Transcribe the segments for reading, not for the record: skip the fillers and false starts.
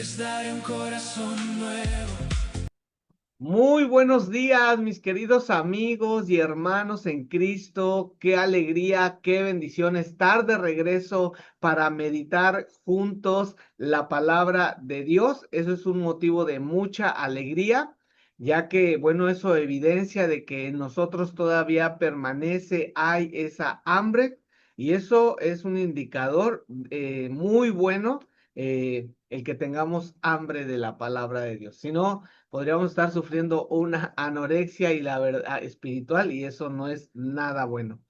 les daré un corazón nuevo. Muy buenos días, mis queridos amigos y hermanos en Cristo. Qué alegría, qué bendición estar de regreso para meditar juntos la palabra de Dios. Eso es un motivo de mucha alegría, ya que, bueno, eso evidencia de que en nosotros todavía permanece, hay esa hambre y eso es un indicador muy bueno, el que tengamos hambre de la palabra de Dios. Si no, podríamos estar sufriendo una anorexia y la verdad espiritual y eso no es nada bueno.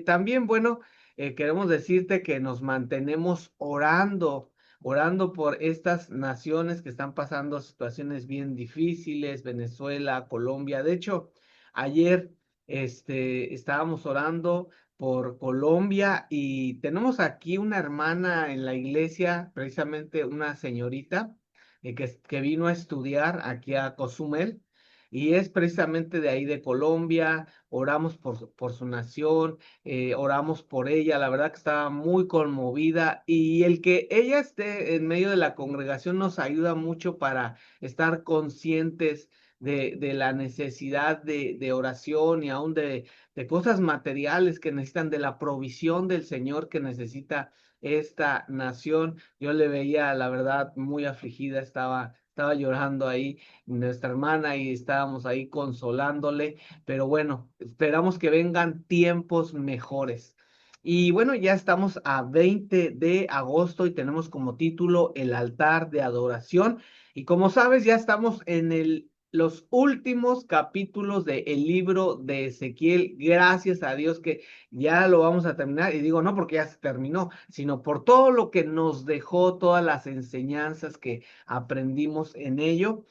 También, bueno, queremos decirte que nos mantenemos orando por estas naciones que están pasando situaciones bien difíciles, Venezuela, Colombia. De hecho, ayer estábamos orando por Colombia y tenemos aquí una hermana en la iglesia, precisamente una señorita que vino a estudiar aquí a Cozumel y es precisamente de ahí de Colombia. Oramos por su nación, oramos por ella, la verdad que estaba muy conmovida y el que ella esté en medio de la congregación nos ayuda mucho para estar conscientes de la necesidad de oración y aún de cosas materiales que necesitan, de la provisión del Señor que necesita esta nación. Yo le veía, la verdad, muy afligida, estaba llorando ahí nuestra hermana y estábamos ahí consolándole, pero bueno, esperamos que vengan tiempos mejores. Y bueno, ya estamos a 20 de agosto y tenemos como título El altar de adoración. Y como sabes, ya estamos en los últimos capítulos del libro de Ezequiel. Gracias a Dios que ya lo vamos a terminar. Y digo, no porque ya se terminó, sino por todo lo que nos dejó, todas las enseñanzas que aprendimos en ello.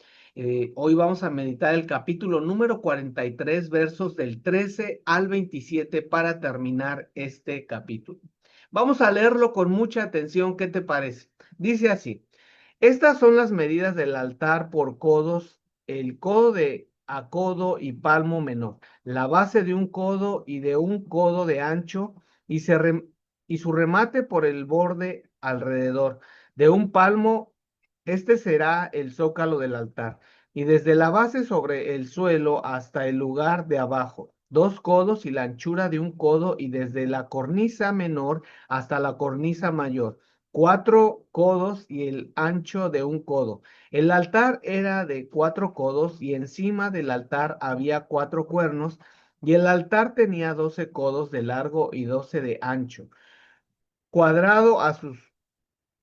Hoy vamos a meditar el capítulo número 43, versos del 13 al 27 para terminar este capítulo. Vamos a leerlo con mucha atención. ¿Qué te parece? Dice así. Estas son las medidas del altar por codos, el codo de a codo y palmo menor, la base de un codo y de un codo de ancho y, y su remate por el borde alrededor de un palmo. Este será el zócalo del altar y desde la base sobre el suelo hasta el lugar de abajo, 2 codos y la anchura de un codo y desde la cornisa menor hasta la cornisa mayor, 4 codos y el ancho de un codo. El altar era de 4 codos y encima del altar había 4 cuernos y el altar tenía 12 codos de largo y 12 de ancho, cuadrado a sus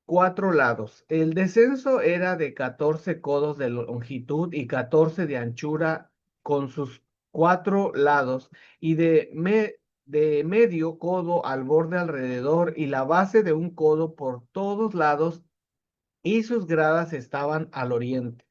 4 lados. El descenso era de 14 codos de longitud y 14 de anchura con sus 4 lados y de medio codo al borde alrededor y la base de un codo por todos lados y sus gradas estaban al oriente.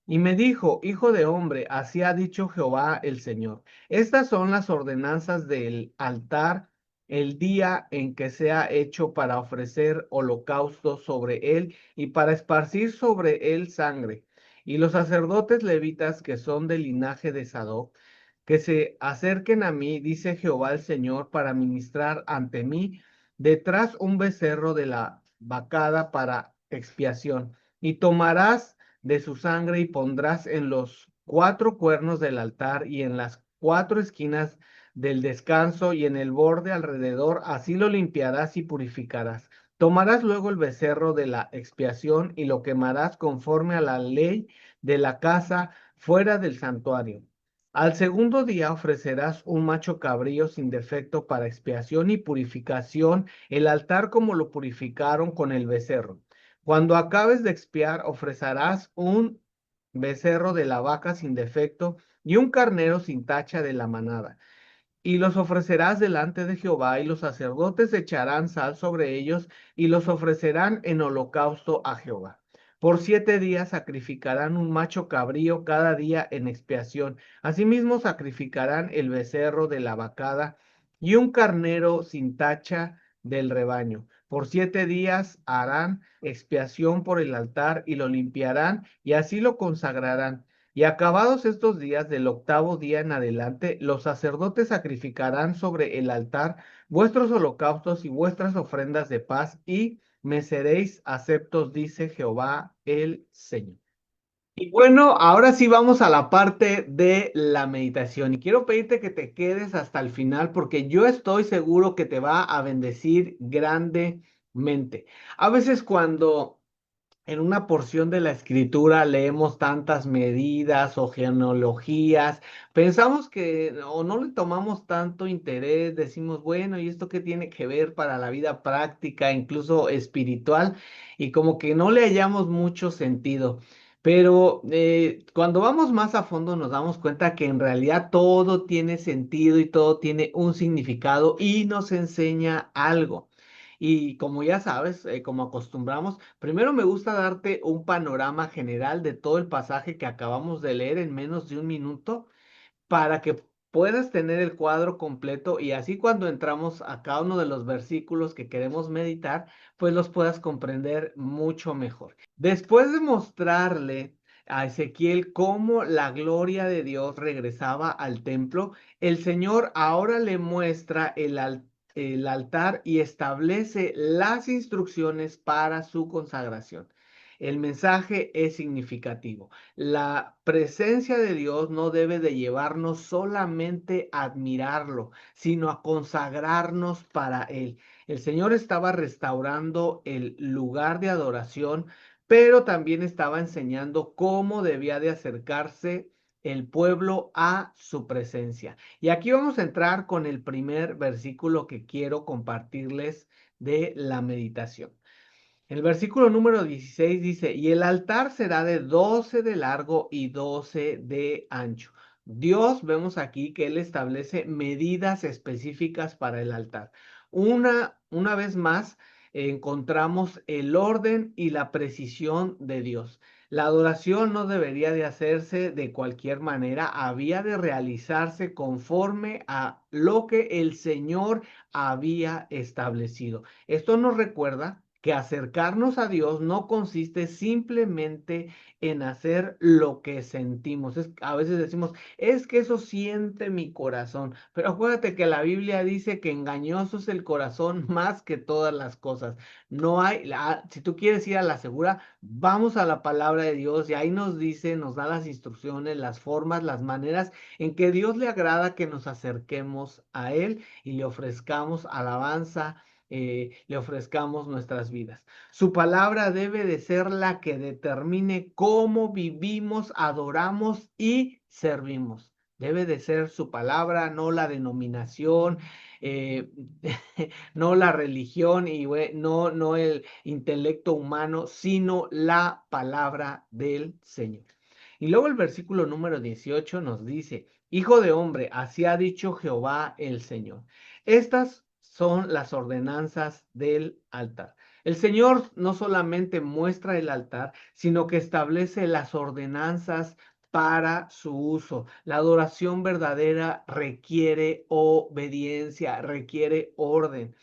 Y me dijo, hijo de hombre, así ha dicho Jehová el Señor. Estas son las ordenanzas del altar el día en que sea hecho para ofrecer holocausto sobre él y para esparcir sobre él sangre. Y los sacerdotes levitas que son del linaje de Sadoc, que se acerquen a mí, dice Jehová el Señor, para ministrar ante mí detrás un becerro de la vacada para expiación. Y tomarás de su sangre y pondrás en los 4 cuernos del altar y en las 4 esquinas del descanso y en el borde alrededor, así lo limpiarás y purificarás. Tomarás luego el becerro de la expiación y lo quemarás conforme a la ley de la casa fuera del santuario. Al segundo día ofrecerás un macho cabrío sin defecto para expiación y purificación, el altar como lo purificaron con el becerro. Cuando acabes de expiar, ofrecerás un becerro de la vaca sin defecto y un carnero sin tacha de la manada. Y los ofrecerás delante de Jehová, y los sacerdotes echarán sal sobre ellos, y los ofrecerán en holocausto a Jehová. Por 7 días sacrificarán un macho cabrío cada día en expiación. Asimismo sacrificarán el becerro de la vacada y un carnero sin tacha del rebaño. Por 7 días harán expiación por el altar y lo limpiarán, y así lo consagrarán. Y acabados estos días, del octavo día en adelante, los sacerdotes sacrificarán sobre el altar vuestros holocaustos y vuestras ofrendas de paz y me seréis aceptos, dice Jehová el Señor. Y bueno, ahora sí vamos a la parte de la meditación y quiero pedirte que te quedes hasta el final porque yo estoy seguro que te va a bendecir grandemente. A veces cuando en una porción de la escritura leemos tantas medidas o genealogías, pensamos que o no le tomamos tanto interés, decimos, bueno, ¿y esto qué tiene que ver para la vida práctica, incluso espiritual? Y como que no le hallamos mucho sentido. Pero cuando vamos más a fondo nos damos cuenta que en realidad todo tiene sentido y todo tiene un significado y nos enseña algo. Y como ya sabes, como acostumbramos, primero me gusta darte un panorama general de todo el pasaje que acabamos de leer en menos de un minuto para que puedas tener el cuadro completo y así cuando entramos a cada uno de los versículos que queremos meditar, pues los puedas comprender mucho mejor. Después de mostrarle a Ezequiel cómo la gloria de Dios regresaba al templo, el Señor ahora le muestra el altar y establece las instrucciones para su consagración. El mensaje es significativo. La presencia de Dios no debe de llevarnos solamente a admirarlo, sino a consagrarnos para Él. El Señor estaba restaurando el lugar de adoración, pero también estaba enseñando cómo debía de acercarse el pueblo a su presencia. Y aquí vamos a entrar con el primer versículo que quiero compartirles de la meditación. El versículo número 16 dice, y el altar será de 12 de largo y 12 de ancho. Dios, vemos aquí que Él establece medidas específicas para el altar. Una vez más, encontramos el orden y la precisión de Dios. La adoración no debería de hacerse de cualquier manera, había de realizarse conforme a lo que el Señor había establecido. Esto nos recuerda que acercarnos a Dios no consiste simplemente en hacer lo que sentimos. A veces decimos, es que eso siente mi corazón, pero acuérdate que la Biblia dice que engañoso es el corazón más que todas las cosas. No hay, si tú quieres ir a la segura, vamos a la palabra de Dios y ahí nos dice, nos da las instrucciones, las formas, las maneras en que Dios le agrada que nos acerquemos a Él y le ofrezcamos alabanza, le ofrezcamos nuestras vidas. Su palabra debe de ser la que determine cómo vivimos, adoramos y servimos. Debe de ser su palabra, no la denominación, eh, no la religión y no el intelecto humano, sino la palabra del Señor. Y luego el versículo número 18 nos dice, Hijo de hombre, así ha dicho Jehová el Señor. Estas son las ordenanzas del altar. El Señor no solamente muestra el altar, sino que establece las ordenanzas para su uso. La adoración verdadera requiere obediencia, requiere orden.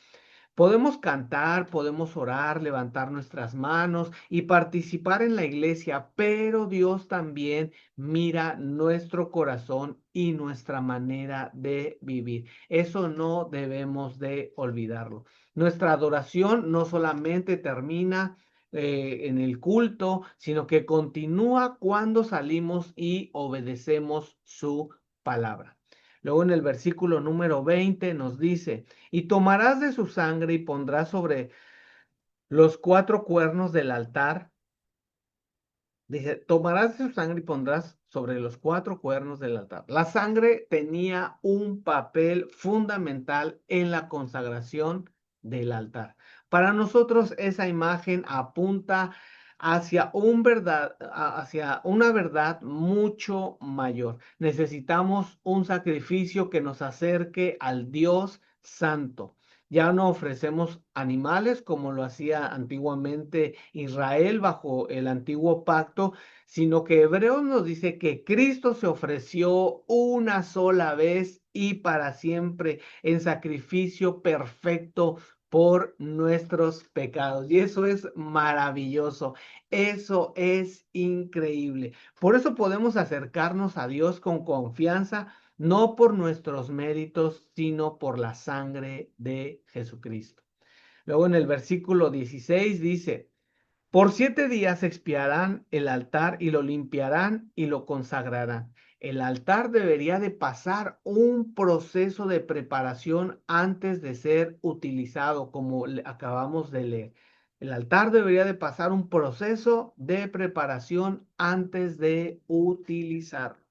Podemos cantar, podemos orar, levantar nuestras manos y participar en la iglesia, pero Dios también mira nuestro corazón y nuestra manera de vivir. Eso no debemos de olvidarlo. Nuestra adoración no solamente termina en el culto, sino que continúa cuando salimos y obedecemos su palabra. Luego en el versículo número 20 nos dice, y tomarás de su sangre y pondrás sobre los cuatro cuernos del altar. Dice, tomarás de su sangre y pondrás sobre los cuatro cuernos del altar. La sangre tenía un papel fundamental en la consagración del altar. Para nosotros esa imagen apunta hacia una verdad mucho mayor. Necesitamos un sacrificio que nos acerque al Dios Santo. Ya no ofrecemos animales como lo hacía antiguamente Israel bajo el antiguo pacto, sino que Hebreos nos dice que Cristo se ofreció una sola vez y para siempre en sacrificio perfecto por nuestros pecados. Y eso es maravilloso, eso es increíble. Por eso podemos acercarnos a Dios con confianza no por nuestros méritos, sino por la sangre de Jesucristo. Luego en el versículo 16 dice, por 7 días expiarán el altar y lo limpiarán y lo consagrarán. El altar debería de pasar un proceso de preparación antes de ser utilizado, como acabamos de leer. El altar debería de pasar un proceso de preparación antes de utilizarlo.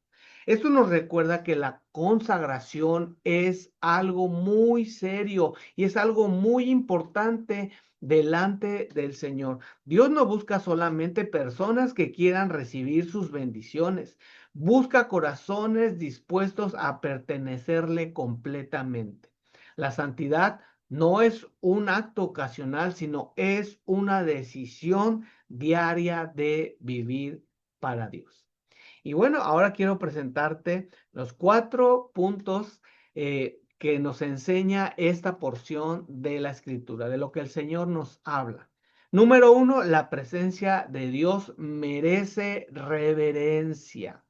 Esto nos recuerda que la consagración es algo muy serio y es algo muy importante delante del Señor. Dios no busca solamente personas que quieran recibir sus bendiciones, busca corazones dispuestos a pertenecerle completamente. La santidad no es un acto ocasional, sino es una decisión diaria de vivir para Dios. Y bueno, ahora quiero presentarte los 4 puntos que nos enseña esta porción de la escritura, de lo que el Señor nos habla. Número 1, la presencia de Dios merece reverencia.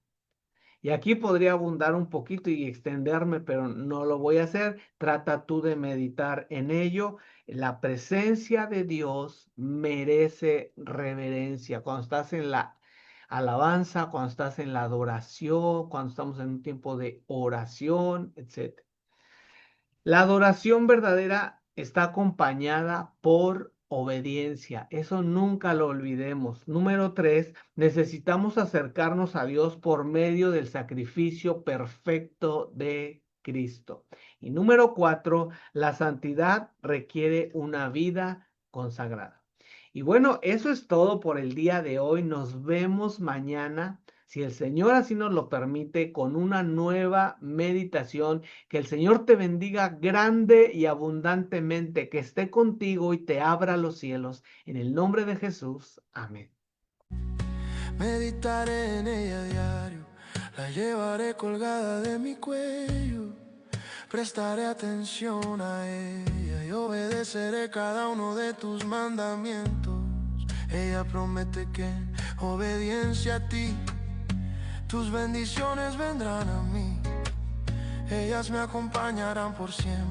Y aquí podría abundar un poquito y extenderme, pero no lo voy a hacer. Trata tú de meditar en ello. La presencia de Dios merece reverencia. Cuando estás en la alabanza, cuando estás en la adoración, cuando estamos en un tiempo de oración, etc. La adoración verdadera está acompañada por obediencia. Eso nunca lo olvidemos. Número 3, necesitamos acercarnos a Dios por medio del sacrificio perfecto de Cristo. Y número 4, la santidad requiere una vida consagrada. Y bueno, eso es todo por el día de hoy. Nos vemos mañana, si el Señor así nos lo permite, con una nueva meditación. Que el Señor te bendiga grande y abundantemente, que esté contigo y te abra los cielos. En el nombre de Jesús. Amén. Meditaré en ella diario, la llevaré colgada de mi cuello. Prestaré atención a ella y obedeceré cada uno de tus mandamientos. Ella promete que en obediencia a ti, tus bendiciones vendrán a mí. Ellas me acompañarán por siempre.